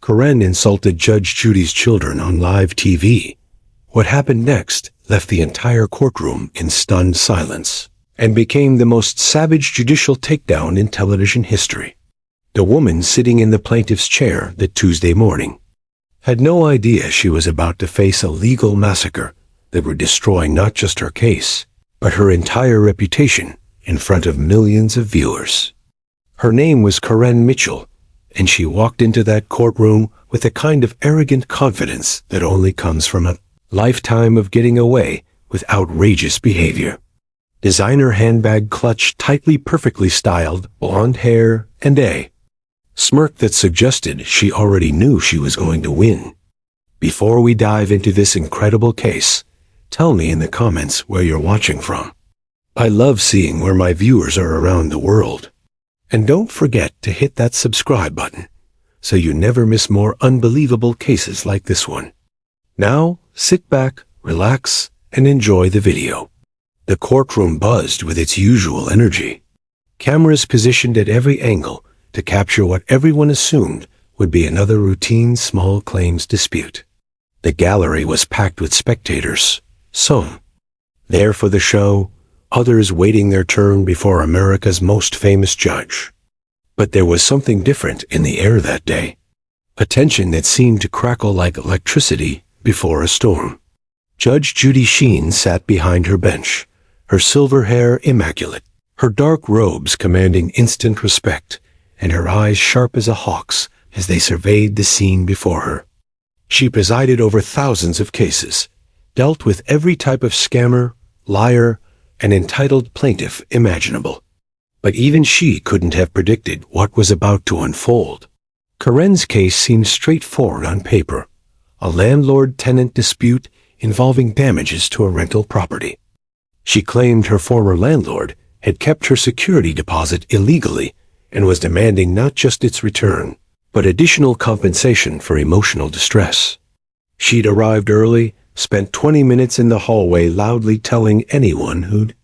Karen insulted Judge Judy's children on live TV. What happened next left the entire courtroom in stunned silence and became the most savage judicial takedown in television history. The woman sitting in the plaintiff's chair that Tuesday morning had no idea she was about to face a legal massacre that would destroy not just her case, but her entire reputation in front of millions of viewers. Her name was Karen Mitchell, and she walked into that courtroom with a kind of arrogant confidence that only comes from a lifetime of getting away with outrageous behavior. Designer handbag clutch, tightly perfectly styled, blonde hair, and a smirk that suggested she already knew she was going to win. Before we dive into this incredible case, tell me in the comments where you're watching from. I love seeing where my viewers are around the world. And don't forget to hit that subscribe button so you never miss more unbelievable cases like this one. Now, sit back, relax, and enjoy the video. The courtroom buzzed with its usual energy. Cameras positioned at every angle to capture what everyone assumed would be another routine small claims dispute. The gallery was packed with spectators, some there for the show, others waiting their turn before America's most famous judge. But there was something different in the air that day, a tension that seemed to crackle like electricity before a storm. Judge Judy Sheen sat behind her bench, her silver hair immaculate, her dark robes commanding instant respect, and her eyes sharp as a hawk's as they surveyed the scene before her. She presided over thousands of cases, dealt with every type of scammer, liar, and entitled plaintiff imaginable. But even she couldn't have predicted what was about to unfold. Karen's case seemed straightforward on paper, a landlord-tenant dispute involving damages to a rental property. She claimed her former landlord had kept her security deposit illegally and was demanding not just its return, but additional compensation for emotional distress. She'd arrived early, spent 20 minutes in the hallway loudly telling anyone who'd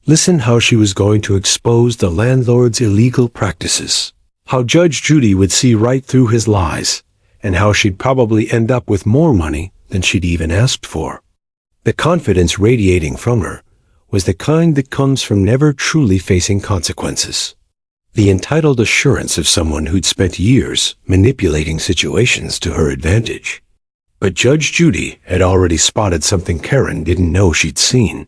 listen how she was going to expose the landlord's illegal practices, how Judge Judy would see right through his lies, and how she'd probably end up with more money than she'd even asked for. The confidence radiating from her was the kind that comes from never truly facing consequences. The entitled assurance of someone who'd spent years manipulating situations to her advantage. But Judge Judy had already spotted something Karen didn't know she'd seen.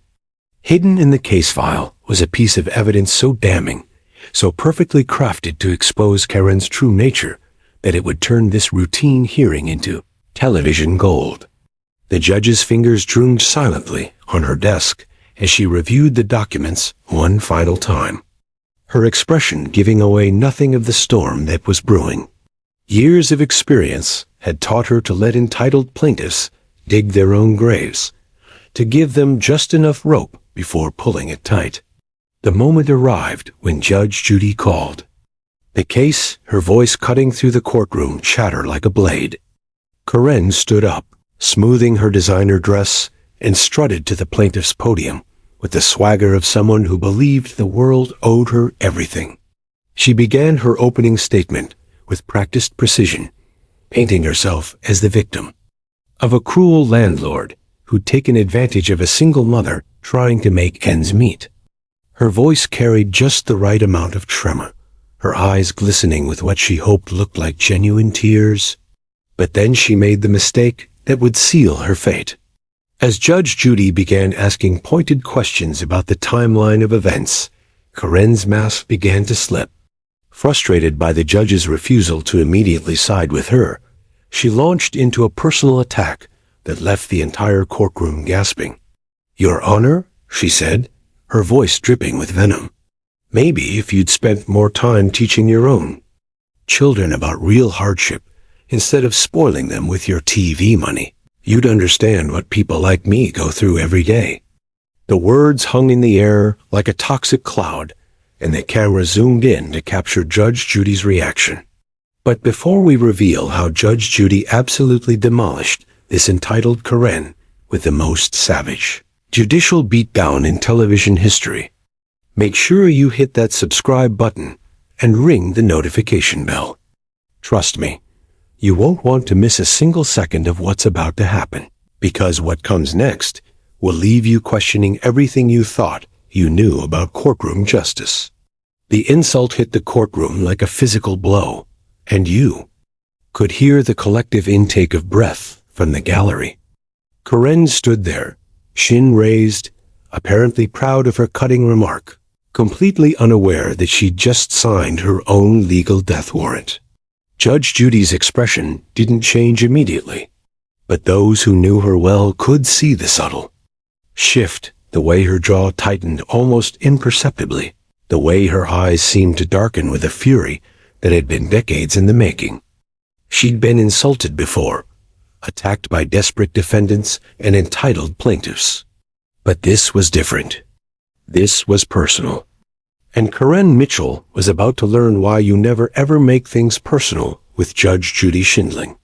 Hidden in the case file was a piece of evidence so damning, so perfectly crafted to expose Karen's true nature, that it would turn this routine hearing into television gold. The judge's fingers drummed silently on her desk as she reviewed the documents one final time, her expression giving away nothing of the storm that was brewing. Years of experience had taught her to let entitled plaintiffs dig their own graves, to give them just enough rope before pulling it tight. The moment arrived when Judge Judy called. The case, her voice cutting through the courtroom chatter like a blade. Karen stood up, smoothing her designer dress, and strutted to the plaintiff's podium with the swagger of someone who believed the world owed her everything. She began her opening statement with practiced precision, painting herself as the victim of a cruel landlord who'd taken advantage of a single mother trying to make ends meet. Her voice carried just the right amount of tremor, her eyes glistening with what she hoped looked like genuine tears. But then she made the mistake that would seal her fate. As Judge Judy began asking pointed questions about the timeline of events, Karen's mask began to slip. Frustrated by the judge's refusal to immediately side with her, she launched into a personal attack that left the entire courtroom gasping. "Your Honor," she said, her voice dripping with venom. "Maybe if you'd spent more time teaching your own children about real hardship instead of spoiling them with your TV money, you'd understand what people like me go through every day." The words hung in the air like a toxic cloud, and the camera zoomed in to capture Judge Judy's reaction. But before we reveal how Judge Judy absolutely demolished this entitled Karen with the most savage judicial beatdown in television history, make sure you hit that subscribe button and ring the notification bell. Trust me, You won't want to miss a single second of what's about to happen, because what comes next will leave you questioning everything you thought you knew about courtroom justice. The insult hit the courtroom like a physical blow, and you could hear the collective intake of breath from the gallery. Karen stood there, chin raised, apparently proud of her cutting remark, completely unaware that she'd just signed her own legal death warrant. Judge Judy's expression didn't change immediately, but those who knew her well could see the subtle shift, the way her jaw tightened almost imperceptibly, the way her eyes seemed to darken with a fury that had been decades in the making. She'd been insulted before, attacked by desperate defendants and entitled plaintiffs. But this was different. This was personal. And Karen Mitchell was about to learn why you never ever make things personal with Judge Judy Schindling.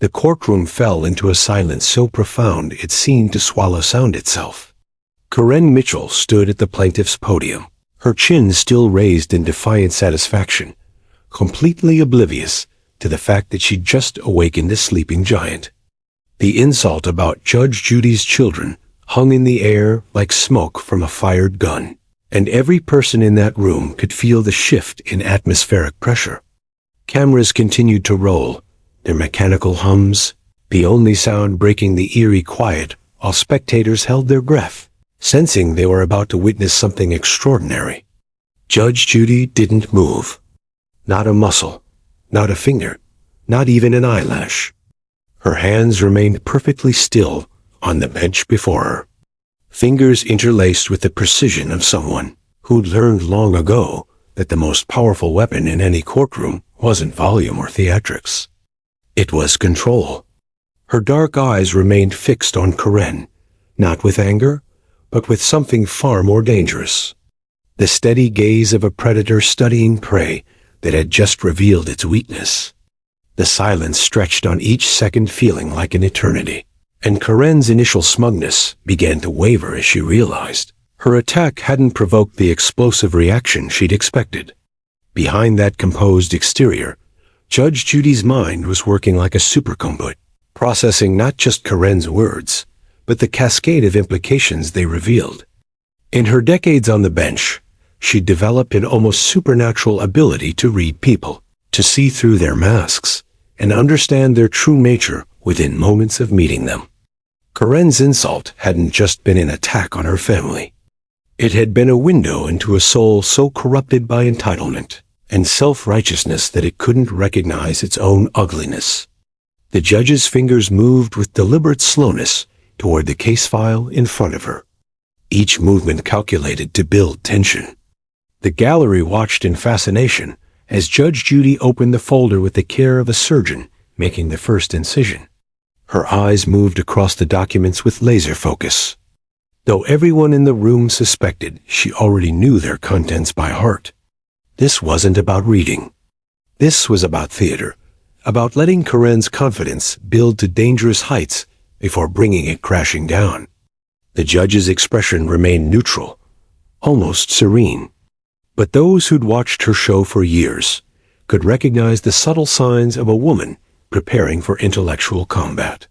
The courtroom fell into a silence so profound it seemed to swallow sound itself. Karen Mitchell stood at the plaintiff's podium, her chin still raised in defiant satisfaction, completely oblivious to the fact that she'd just awakened a sleeping giant. The insult about Judge Judy's children hung in the air like smoke from a fired gun, and every person in that room could feel the shift in atmospheric pressure. Cameras continued to roll, their mechanical hums, the only sound breaking the eerie quiet, while spectators held their breath, sensing they were about to witness something extraordinary. Judge Judy didn't move. Not a muscle, not a finger, not even an eyelash. Her hands remained perfectly still on the bench before her, fingers interlaced with the precision of someone who'd learned long ago that the most powerful weapon in any courtroom wasn't volume or theatrics. It was control. Her dark eyes remained fixed on Karen, not with anger, but with something far more dangerous. The steady gaze of a predator studying prey that had just revealed its weakness. The silence stretched on each second, feeling like an eternity, and Karen's initial smugness began to waver as she realized her attack hadn't provoked the explosive reaction she'd expected. Behind that composed exterior, Judge Judy's mind was working like a supercomputer, processing not just Karen's words, but the cascade of implications they revealed. In her decades on the bench, she'd developed an almost supernatural ability to read people, to see through their masks, and understand their true nature within moments of meeting them. Karen's insult hadn't just been an attack on her family. It had been a window into a soul so corrupted by entitlement and self-righteousness that it couldn't recognize its own ugliness. The judge's fingers moved with deliberate slowness toward the case file in front of her, each movement calculated to build tension. The gallery watched in fascination as Judge Judy opened the folder with the care of a surgeon making the first incision. Her eyes moved across the documents with laser focus. Though everyone in the room suspected she already knew their contents by heart, this wasn't about reading. This was about theater, about letting Karen's confidence build to dangerous heights before bringing it crashing down. The judge's expression remained neutral, almost serene. But those who'd watched her show for years could recognize the subtle signs of a woman preparing for intellectual combat.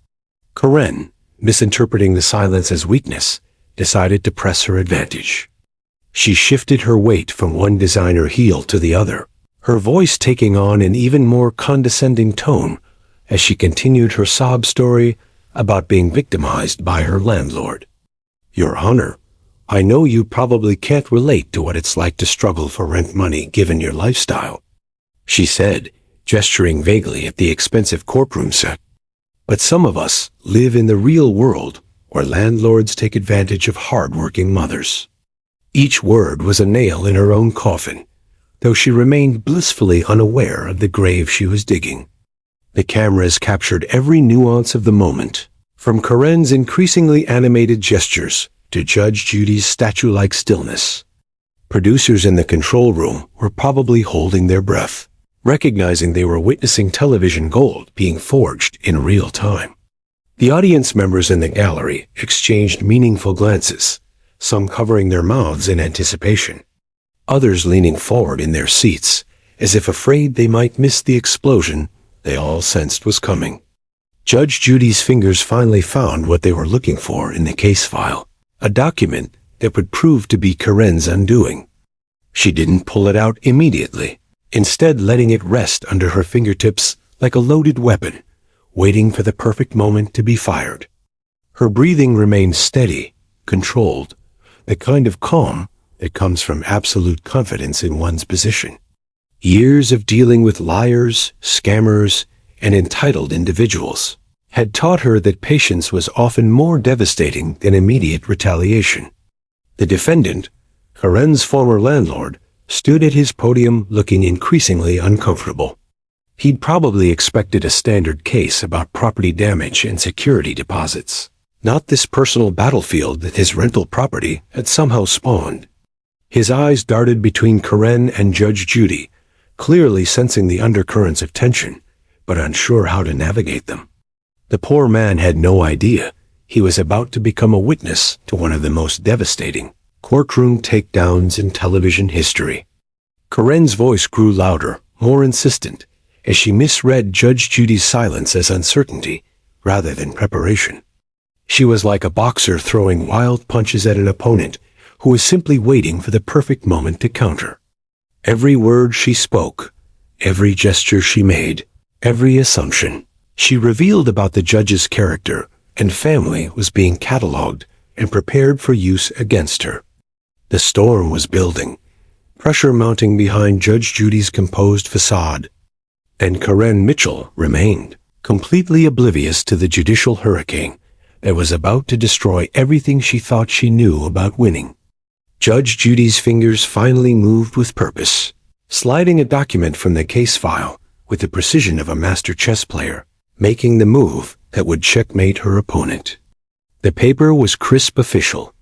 Karen, misinterpreting the silence as weakness, decided to press her advantage. She shifted her weight from one designer heel to the other, her voice taking on an even more condescending tone as she continued her sob story about being victimized by her landlord. "Your Honor, I know you probably can't relate to what it's like to struggle for rent money given your lifestyle," she said, gesturing vaguely at the expensive courtroom set. "But some of us live in the real world where landlords take advantage of hard-working mothers." Each word was a nail in her own coffin, though she remained blissfully unaware of the grave she was digging. The cameras captured every nuance of the moment, from Karen's increasingly animated gestures to Judge Judy's statue-like stillness. Producers in the control room were probably holding their breath, recognizing they were witnessing television gold being forged in real time. The audience members in the gallery exchanged meaningful glances, some covering their mouths in anticipation, others leaning forward in their seats, as if afraid they might miss the explosion they all sensed was coming. Judge Judy's fingers finally found what they were looking for in the case file, a document that would prove to be Karen's undoing. She didn't pull it out immediately, instead letting it rest under her fingertips like a loaded weapon, waiting for the perfect moment to be fired. Her breathing remained steady, controlled, the kind of calm that comes from absolute confidence in one's position. Years of dealing with liars, scammers, and entitled individuals had taught her that patience was often more devastating than immediate retaliation. The defendant, Karen's former landlord, stood at his podium looking increasingly uncomfortable. He'd probably expected a standard case about property damage and security deposits, not this personal battlefield that his rental property had somehow spawned. His eyes darted between Karen and Judge Judy, clearly sensing the undercurrents of tension, but unsure how to navigate them. The poor man had no idea he was about to become a witness to one of the most devastating courtroom takedowns in television history. Karen's voice grew louder, more insistent, as she misread Judge Judy's silence as uncertainty rather than preparation. She was like a boxer throwing wild punches at an opponent who was simply waiting for the perfect moment to counter. Every word she spoke, every gesture she made, every assumption she revealed about the judge's character and family was being catalogued and prepared for use against her. The storm was building, pressure mounting behind Judge Judy's composed facade, and Karen Mitchell remained completely oblivious to the judicial hurricane that was about to destroy everything she thought she knew about winning. Judge Judy's fingers finally moved with purpose, sliding a document from the case file with the precision of a master chess player, making the move that would checkmate her opponent. The paper was crisp official,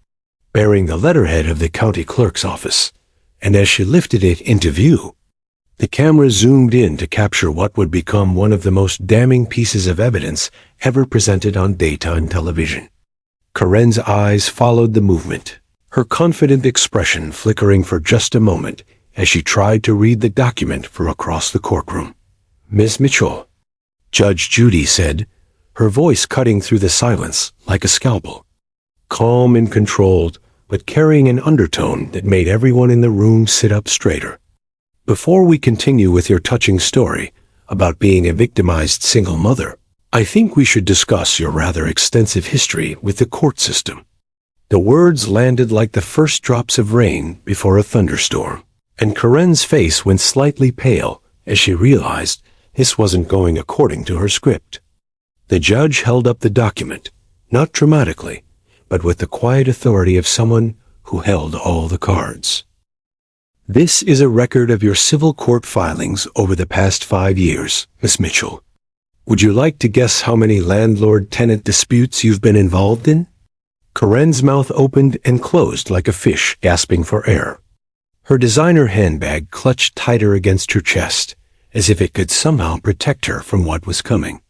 bearing the letterhead of the county clerk's office, and as she lifted it into view, the camera zoomed in to capture what would become one of the most damning pieces of evidence ever presented on daytime television. Karen's eyes followed the movement, her confident expression flickering for just a moment as she tried to read the document from across the courtroom. "Miss Mitchell," Judge Judy said, her voice cutting through the silence like a scalpel. Calm and controlled, but carrying an undertone that made everyone in the room sit up straighter. "Before we continue with your touching story about being a victimized single mother, I think we should discuss your rather extensive history with the court system." The words landed like the first drops of rain before a thunderstorm, and Karen's face went slightly pale as she realized this wasn't going according to her script. The judge held up the document, not dramatically, but with the quiet authority of someone who held all the cards. "This is a record of your civil court filings over the past 5 years, Miss Mitchell. Would you like to guess how many landlord-tenant disputes you've been involved in?" Karen's mouth opened and closed like a fish gasping for air. Her designer handbag clutched tighter against her chest, as if it could somehow protect her from what was coming.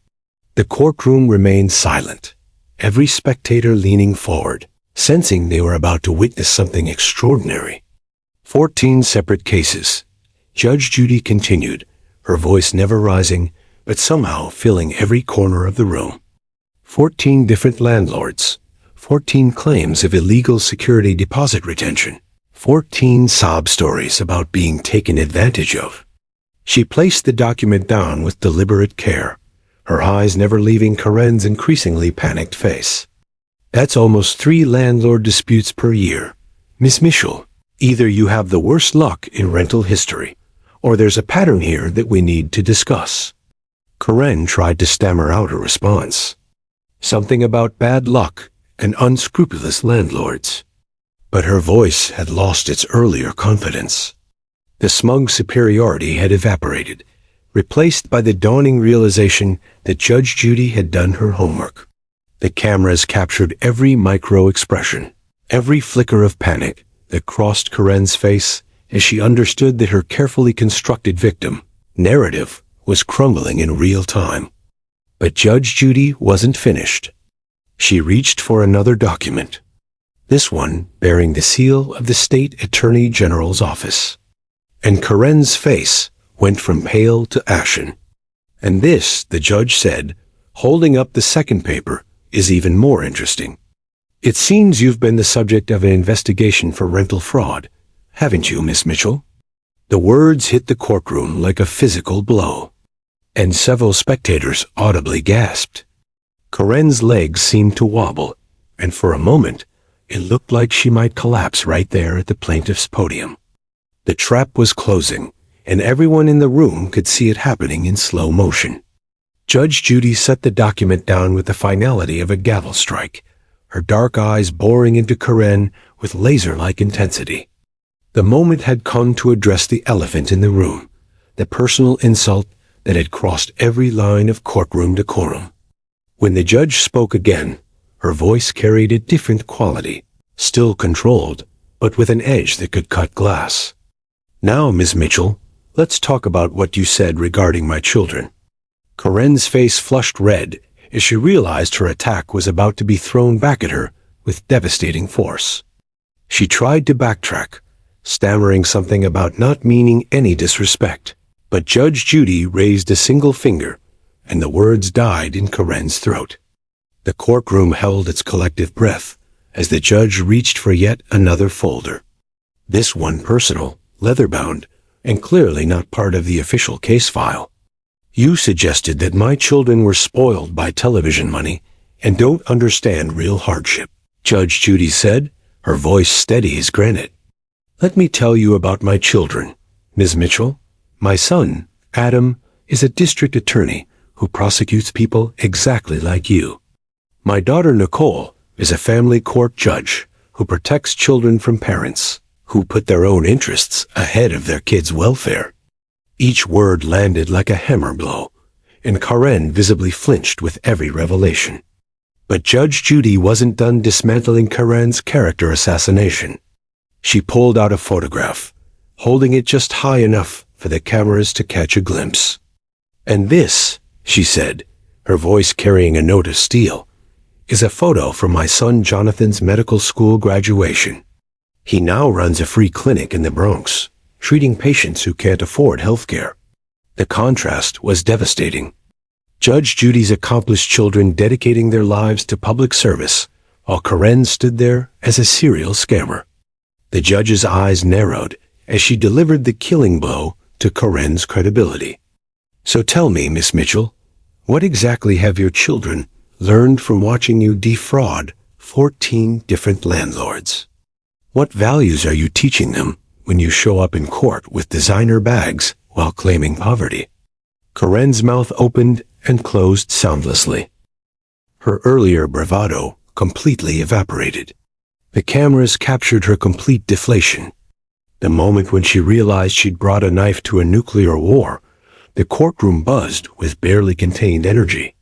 The courtroom remained silent, every spectator leaning forward, sensing they were about to witness something extraordinary. 14 separate cases. Judge Judy continued, her voice never rising, but somehow filling every corner of the room. 14 different landlords, 14 claims of illegal security deposit retention, 14 sob stories about being taken advantage of. She placed the document down with deliberate care, her eyes never leaving Karen's increasingly panicked face. "That's almost 3 landlord disputes per year. Miss Mitchell, either you have the worst luck in rental history, or there's a pattern here that we need to discuss." Karen tried to stammer out a response. Something about bad luck and unscrupulous landlords. But her voice had lost its earlier confidence. The smug superiority had evaporated, replaced by the dawning realization that Judge Judy had done her homework. The cameras captured every micro-expression, every flicker of panic that crossed Karen's face as she understood that her carefully constructed victim narrative was crumbling in real time. But Judge Judy wasn't finished. She reached for another document, this one bearing the seal of the State Attorney General's office. And Karen's face went from pale to ashen. And this, the judge said, holding up the second paper, is even more interesting. It seems you've been the subject of an investigation for rental fraud, haven't you, Miss Mitchell? The words hit the courtroom like a physical blow, and several spectators audibly gasped. Corinne's legs seemed to wobble, and for a moment, it looked like she might collapse right there at the plaintiff's podium. The trap was closing, and everyone in the room could see it happening in slow motion. Judge Judy set the document down with the finality of a gavel strike, her dark eyes boring into Corinne with laser-like intensity. The moment had come to address the elephant in the room, the personal insult that had crossed every line of courtroom decorum. When the judge spoke again, her voice carried a different quality, still controlled, but with an edge that could cut glass. Now, Miss Mitchell, let's talk about what you said regarding my children. Corinne's face flushed red as she realized her attack was about to be thrown back at her with devastating force. She tried to backtrack, stammering something about not meaning any disrespect, but Judge Judy raised a single finger, and the words died in Corinne's throat. The courtroom held its collective breath as the judge reached for yet another folder. This one personal, leather-bound, and clearly not part of the official case file. You suggested that my children were spoiled by television money and don't understand real hardship, Judge Judy said, her voice steady as granite. Let me tell you about my children, Ms. Mitchell. My son, Adam, is a district attorney who prosecutes people exactly like you. My daughter, Nicole, is a family court judge who protects children from parents who put their own interests ahead of their kids' welfare. Each word landed like a hammer blow, and Corinne visibly flinched with every revelation. But Judge Judy wasn't done dismantling Corinne's character assassination. She pulled out a photograph, holding it just high enough for the cameras to catch a glimpse. And this, she said, her voice carrying a note of steel, is a photo from my son Jonathan's medical school graduation. He now runs a free clinic in the Bronx, treating patients who can't afford health care. The contrast was devastating. Judge Judy's accomplished children dedicating their lives to public service, while Corinne stood there as a serial scammer. The judge's eyes narrowed as she delivered the killing blow to Corinne's credibility. So tell me, Miss Mitchell, what exactly have your children learned from watching you defraud 14 different landlords? What values are you teaching them when you show up in court with designer bags while claiming poverty? Corinne's mouth opened and closed soundlessly. Her earlier bravado completely evaporated. The cameras captured her complete deflation. The moment when she realized she'd brought a knife to a nuclear war, the courtroom buzzed with barely contained energy.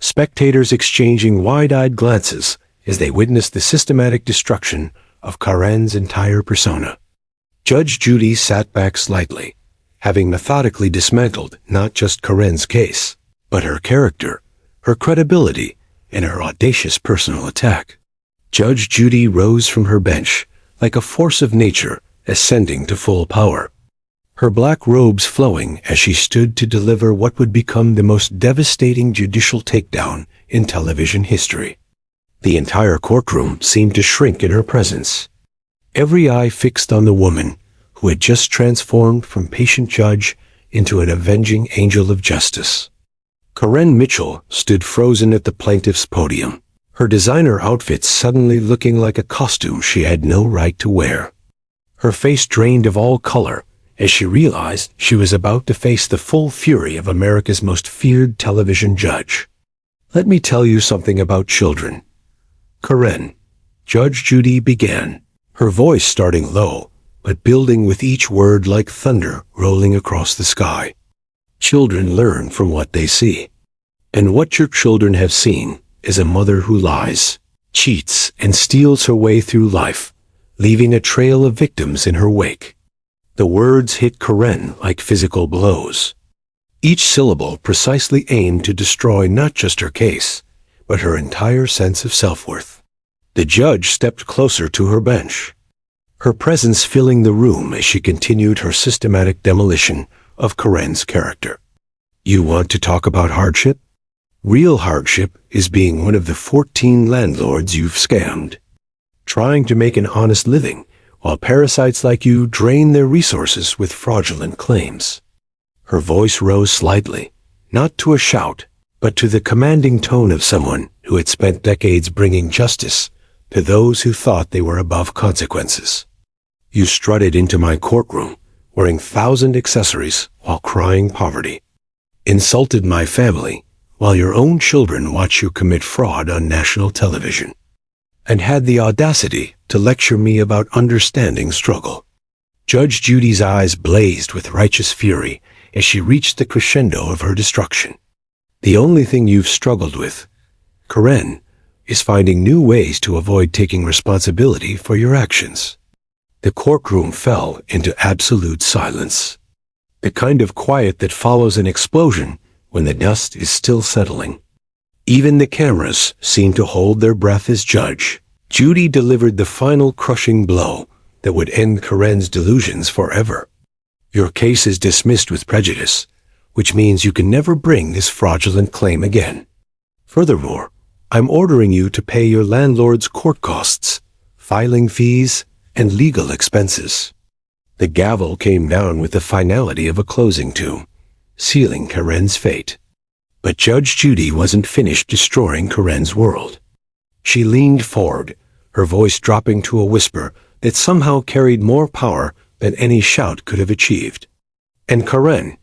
Spectators exchanging wide-eyed glances as they witnessed the systematic destruction of Corinne's entire persona. Judge Judy sat back slightly, having methodically dismantled not just Corinne's case, but her character, her credibility, and her audacious personal attack. Judge Judy rose from her bench like a force of nature ascending to full power, her black robes flowing as she stood to deliver what would become the most devastating judicial takedown in television history. The entire courtroom seemed to shrink in her presence, every eye fixed on the woman who had just transformed from patient judge into an avenging angel of justice. Corinne Mitchell stood frozen at the plaintiff's podium, her designer outfit suddenly looking like a costume she had no right to wear. Her face drained of all color as she realized she was about to face the full fury of America's most feared television judge. Let me tell you something about children. Corinne, Judge Judy began, her voice starting low, but building with each word like thunder rolling across the sky. Children learn from what they see. And what your children have seen is a mother who lies, cheats, and steals her way through life, leaving a trail of victims in her wake. The words hit Corinne like physical blows, each syllable precisely aimed to destroy not just her case, but her entire sense of self-worth. The judge stepped closer to her bench, her presence filling the room as she continued her systematic demolition of Corinne's character. You want to talk about hardship? Real hardship is being one of the 14 landlords you've scammed. Trying to make an honest living, while parasites like you drain their resources with fraudulent claims. Her voice rose slightly, not to a shout, but to the commanding tone of someone who had spent decades bringing justice to those who thought they were above consequences. You strutted into my courtroom, wearing 1,000 accessories while crying poverty. Insulted my family, while your own children watch you commit fraud on national television. And had the audacity to lecture me about understanding struggle. Judge Judy's eyes blazed with righteous fury as she reached the crescendo of her destruction. The only thing you've struggled with, Karen, is finding new ways to avoid taking responsibility for your actions. The courtroom fell into absolute silence. The kind of quiet that follows an explosion when the dust is still settling. Even the cameras seemed to hold their breath as Judge Judy delivered the final crushing blow that would end Karen's delusions forever. Your case is dismissed with prejudice, which means you can never bring this fraudulent claim again. Furthermore, I'm ordering you to pay your landlord's court costs, filing fees, and legal expenses. The gavel came down with the finality of a closing tomb, sealing Karen's fate. But Judge Judy wasn't finished destroying Karen's world. She leaned forward, her voice dropping to a whisper that somehow carried more power than any shout could have achieved. And Karen,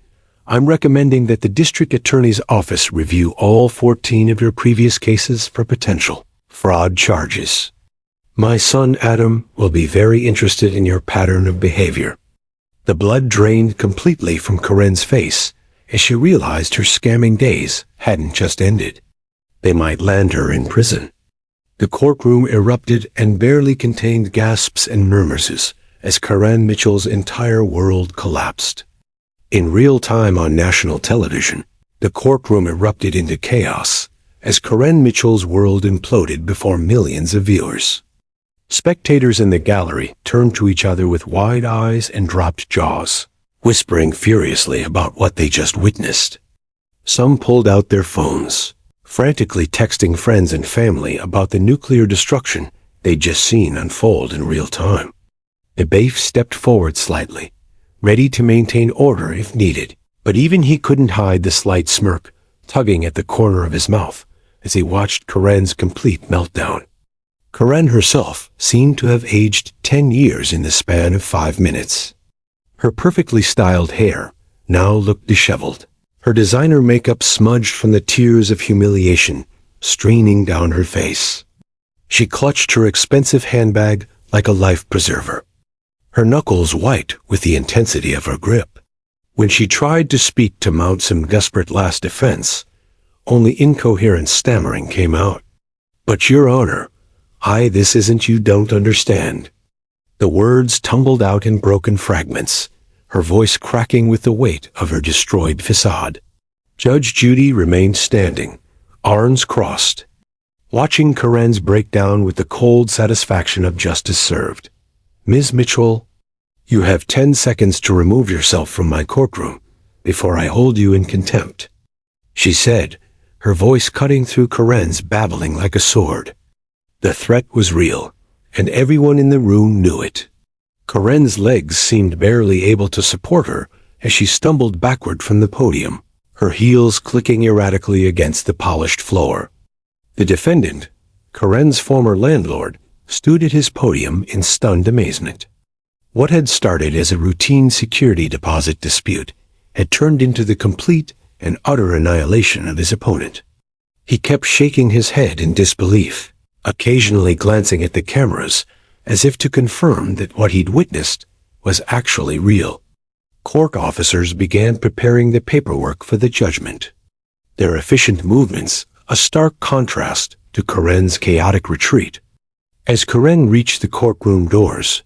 I'm recommending that the district attorney's office review all 14 of your previous cases for potential fraud charges. My son Adam will be very interested in your pattern of behavior. The blood drained completely from Karen's face as she realized her scamming days hadn't just ended. They might land her in prison. The courtroom erupted and barely contained gasps and murmurs as Karen Mitchell's entire world collapsed. In real time on national television, the courtroom erupted into chaos as Karen Mitchell's world imploded before millions of viewers. Spectators in the gallery turned to each other with wide eyes and dropped jaws, whispering furiously about what they just witnessed. Some pulled out their phones, frantically texting friends and family about the nuclear destruction they'd just seen unfold in real time. The bailiff stepped forward slightly, ready to maintain order if needed, but even he couldn't hide the slight smirk tugging at the corner of his mouth as he watched Karen's complete meltdown. Karen herself seemed to have aged 10 years in the span of 5 minutes. Her perfectly styled hair now looked disheveled, her designer makeup smudged from the tears of humiliation straining down her face. She clutched her expensive handbag like a life preserver, her knuckles white with the intensity of her grip. When she tried to speak to mount some desperate last defense, only incoherent stammering came out. "But Your Honor, this isn't you don't understand." The words tumbled out in broken fragments, her voice cracking with the weight of her destroyed facade. Judge Judy remained standing, arms crossed, watching Karen's breakdown with the cold satisfaction of justice served. "Ms. Mitchell, you have 10 seconds to remove yourself from my courtroom before I hold you in contempt," she said, her voice cutting through Karen's babbling like a sword. The threat was real, and everyone in the room knew it. Karen's legs seemed barely able to support her as she stumbled backward from the podium, her heels clicking erratically against the polished floor. The defendant, Karen's former landlord, stood at his podium in stunned amazement. What had started as a routine security deposit dispute had turned into the complete and utter annihilation of his opponent. He kept shaking his head in disbelief, occasionally glancing at the cameras as if to confirm that what he'd witnessed was actually real. Court officers began preparing the paperwork for the judgment, their efficient movements a stark contrast to Karen's chaotic retreat. As Karen reached the courtroom doors,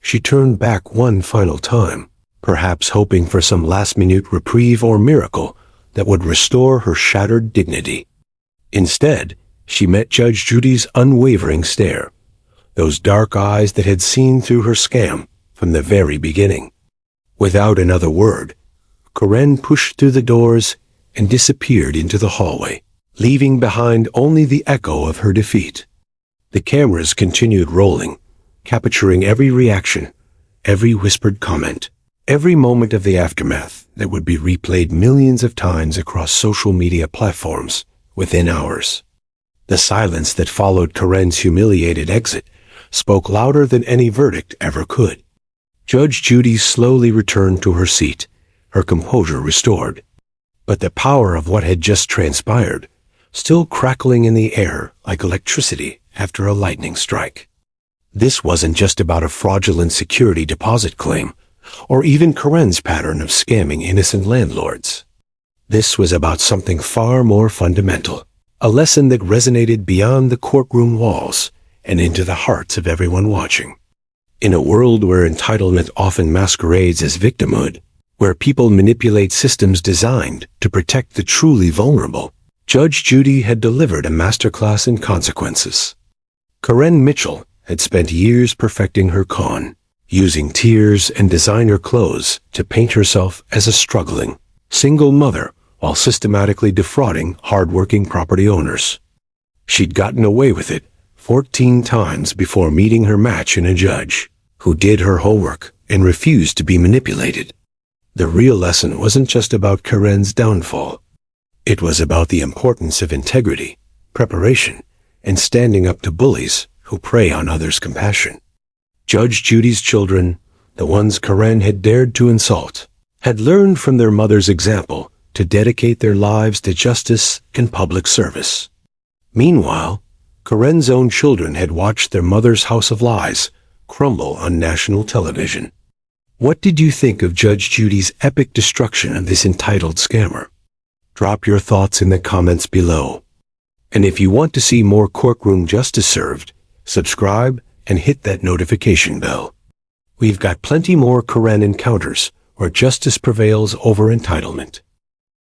she turned back one final time, perhaps hoping for some last-minute reprieve or miracle that would restore her shattered dignity. Instead, she met Judge Judy's unwavering stare, those dark eyes that had seen through her scam from the very beginning. Without another word, Karen pushed through the doors and disappeared into the hallway, leaving behind only the echo of her defeat. The cameras continued rolling, capturing every reaction, every whispered comment, every moment of the aftermath that would be replayed millions of times across social media platforms within hours. The silence that followed Karen's humiliated exit spoke louder than any verdict ever could. Judge Judy slowly returned to her seat, her composure restored. But the power of what had just transpired, still crackling in the air like electricity after a lightning strike. This wasn't just about a fraudulent security deposit claim, or even Karen's pattern of scamming innocent landlords. This was about something far more fundamental, a lesson that resonated beyond the courtroom walls and into the hearts of everyone watching. In a world where entitlement often masquerades as victimhood, where people manipulate systems designed to protect the truly vulnerable, Judge Judy had delivered a masterclass in consequences. Karen Mitchell had spent years perfecting her con, using tears and designer clothes to paint herself as a struggling, single mother while systematically defrauding hard-working property owners. She'd gotten away with it 14 times before meeting her match in a judge who did her homework and refused to be manipulated. The real lesson wasn't just about Karen's downfall. It was about the importance of integrity, preparation, and standing up to bullies who prey on others' compassion. Judge Judy's children, the ones Karen had dared to insult, had learned from their mother's example to dedicate their lives to justice and public service. Meanwhile, Karen's own children had watched their mother's house of lies crumble on national television. What did you think of Judge Judy's epic destruction of this entitled scammer? Drop your thoughts in the comments below. And if you want to see more courtroom justice served, subscribe and hit that notification bell. We've got plenty more Karen encounters where justice prevails over entitlement.